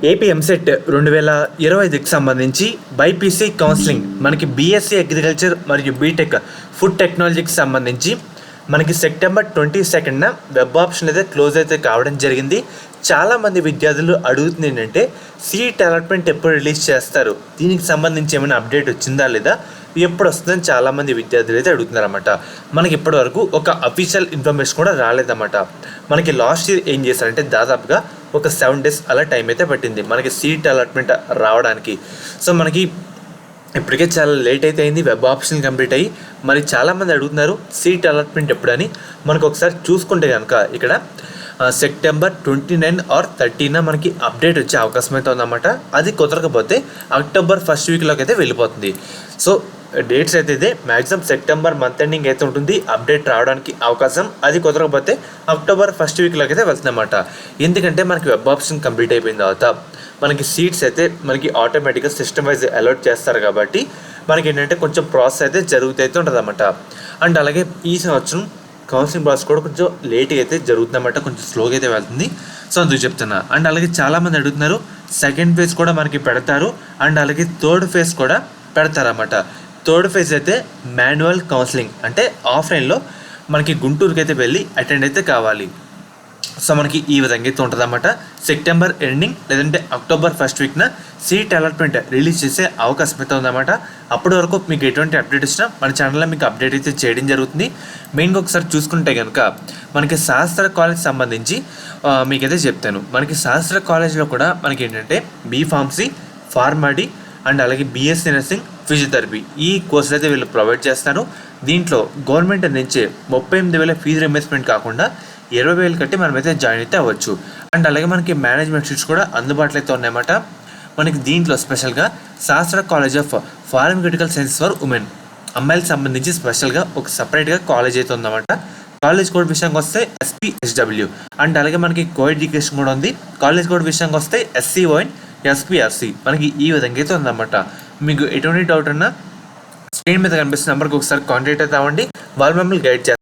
AP EAMCET 2025కి సంబంధించి BiPC counselling మనకి BSc agriculture మరియు బీటెక్ ఫుడ్ టెక్నాలజీకి సంబంధించి మనకి సెప్టెంబర్ 22న వెబ్ ఆప్షన్ అయితే క్లోజ్ అయితే కావడం జరిగింది. చాలామంది విద్యార్థులు అడుగుతుంది ఏంటంటే సీట్ అలాట్మెంట్ ఎప్పుడు రిలీజ్ చేస్తారు, దీనికి సంబంధించి ఏమైనా అప్డేట్ వచ్చిందా లేదా, ఎప్పుడు వస్తుందని చాలామంది విద్యార్థులు అయితే అడుగుతున్నారన్నమాట. మనకి ఇప్పటివరకు ఒక అఫీషియల్ ఇన్ఫర్మేషన్ కూడా రాలేదన్నమాట. మనకి లాస్ట్ ఇయర్ ఏం చేశారంటే దాదాపుగా ఒక 7 days అలా టైం అయితే పట్టింది మనకి సీట్ అలాట్మెంట్ రావడానికి. సో మనకి ఇప్పటికే చాలా లేట్ అయితే అయింది వెబ్ ఆప్షన్ కంప్లీట్ అయ్యి. మరి చాలామంది అడుగుతున్నారు సీట్ అలాట్మెంట్ ఎప్పుడని. మనకు ఒకసారి చూసుకుంటే కనుక ఇక్కడ సెప్టెంబర్ 29 ఆర్ 30న మనకి అప్డేట్ వచ్చే అవకాశం అయితే ఉందన్నమాట. అది కుదరకపోతే అక్టోబర్ 1st వీక్లోకి అయితే వెళ్ళిపోతుంది. సో డేట్స్ అయితే ఇదే, మ్యాక్సిమం సెప్టెంబర్ మంత్ ఎండింగ్ అయితే ఉంటుంది అప్డేట్ రావడానికి అవకాశం. అది కుదరకపోతే అక్టోబర్ 1st వీక్లోకి అయితే వెళ్తుందన్నమాట. ఎందుకంటే మనకి వెబ్ ఆప్షన్ కంప్లీట్ అయిపోయిన తర్వాత మనకి సీట్స్ అయితే మనకి ఆటోమేటిక్గా సిస్టమ్ వైజ్ అలాట్ చేస్తారు కాబట్టి మనకి ఏంటంటే కొంచెం ప్రాసెస్ అయితే జరుగుతూ ఉంటుంది అన్నమాట. అండ్ అలాగే ఈ సంవత్సరం కౌన్సిలింగ్ ప్రాసెస్ కూడా కొంచెం లేట్గా అయితే జరుగుతుందన్నమాట, కొంచెం స్లోగా అయితే వెళ్తుంది. సో అందుకు చెప్తున్నా. అండ్ అలాగే చాలామంది అడుగుతున్నారు సెకండ్ ఫేజ్ కూడా మనకి పెడతారు, అండ్ అలాగే థర్డ్ ఫేజ్ కూడా పెడతారన్నమాట. థర్డ్ ఫేజ్ అయితే మాన్యువల్ కౌన్సిలింగ్, అంటే ఆఫ్లైన్లో మనకి గుంటూరుకి అయితే వెళ్ళి అటెండ్ అయితే కావాలి. సో మనకి ఈ విధంగా అయితే ఉంటుందన్నమాట. సెప్టెంబర్ ఎండింగ్ లేదంటే అక్టోబర్ 1st వీక్న సీట్ అలాట్మెంట్ రిలీజ్ చేసే అవకాశం అయితే ఉందన్నమాట. అప్పటి వరకు మీకు ఎటువంటి అప్డేట్ వచ్చినా మన ఛానల్లో మీకు అప్డేట్ అయితే చేయడం జరుగుతుంది. మెయిన్గా ఒకసారి చూసుకుంటే కనుక మనకి శాస్త్ర కాలేజ్ సంబంధించి మీకైతే చెప్తాను. మనకి శాస్త్ర కాలేజ్లో కూడా మనకి ఏంటంటే బీఫార్మసీ, ఫార్మాడీ అండ్ అలాగే బీఎస్సీ నర్సింగ్, ఫిజియోథెరపీ ఈ కోర్సులు అయితే వీళ్ళు ప్రొవైడ్ చేస్తారు. దీంట్లో గవర్నమెంట్ నుంచి 38,000 ఫీజు రింబర్స్మెంట్ కాకుండా 20,000 కట్టి మనమైతే జాయిన్ అయితే అవ్వచ్చు. అండ్ అలాగే మనకి మేనేజ్మెంట్ సీట్స్ కూడా అందుబాటులో అయితే ఉన్నాయన్నమాట. మనకి దీంట్లో స్పెషల్గా శాస్త్ర college of pharmaceutical science for women, అమ్మాయిలకు సంబంధించి స్పెషల్గా ఒక సపరేట్గా కాలేజ్ అయితే ఉందన్నమాట. కాలేజ్ కోడ్ విషయానికి వస్తే SPSW, అండ్ అలాగే మనకి కో ఎడ్యుకేషన్ కూడా ఉంది. కాలేజ్ కోడ్ విషయానికి వస్తే SCON, SPRC మనకి ఈ విధంగా అయితే ఉందన్నమాట. మీకు ఎటువంటి డౌట్ ఉన్నా స్క్రీన్ మీద కనిపిస్తున్న నెంబర్కి ఒకసారి కాంటాక్ట్ అయితే అవ్వండి, వాళ్ళు మిమ్మల్ని గైడ్ చేస్తారు.